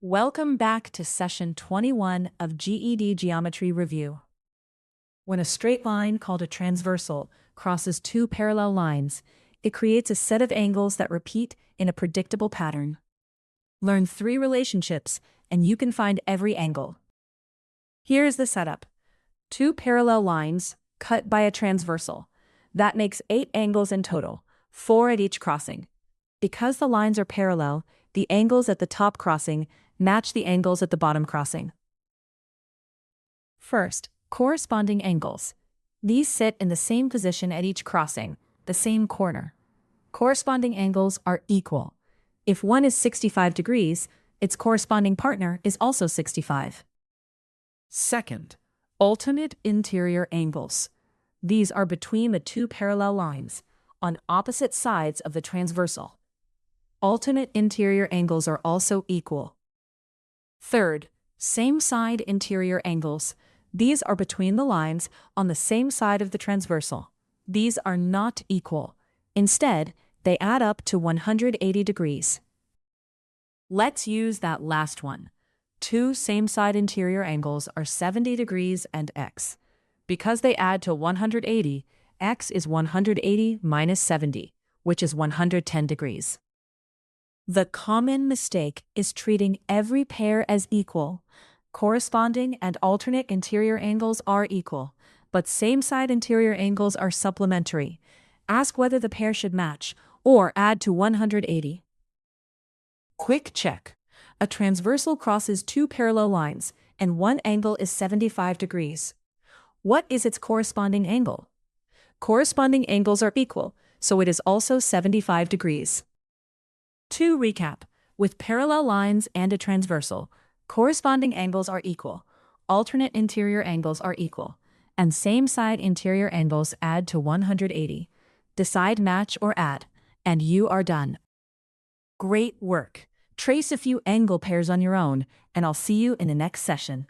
Welcome back to session 21 of GED Geometry Review. When a straight line called a transversal crosses two parallel lines, it creates a set of angles that repeat in a predictable pattern. Learn three relationships, and you can find every angle. Here is the setup. Two parallel lines cut by a transversal. That makes 8 angles in total, 4 at each crossing. Because the lines are parallel, the angles at the top crossing match the angles at the bottom crossing. First, corresponding angles. These sit in the same position at each crossing, the same corner. Corresponding angles are equal. If one is 65 degrees, its corresponding partner is also 65. Second, alternate interior angles. These are between the two parallel lines, on opposite sides of the transversal. Alternate interior angles are also equal. Third, same side interior angles. These are between the lines on the same side of the transversal. These are not equal. Instead, they add up to 180 degrees. Let's use that last one. Two same side interior angles are 70 degrees and x. Because they add to 180, x is 180 minus 70, which is 110 degrees. The common mistake is treating every pair as equal. Corresponding and alternate interior angles are equal, but same-side interior angles are supplementary. Ask whether the pair should match or add to 180. Quick check. A transversal crosses two parallel lines, and one angle is 75 degrees. What is its corresponding angle? Corresponding angles are equal, so it is also 75 degrees. To recap, with parallel lines and a transversal, corresponding angles are equal, alternate interior angles are equal, and same-side interior angles add to 180. Decide match or add, and you are done. Great work! Trace a few angle pairs on your own, and I'll see you in the next session.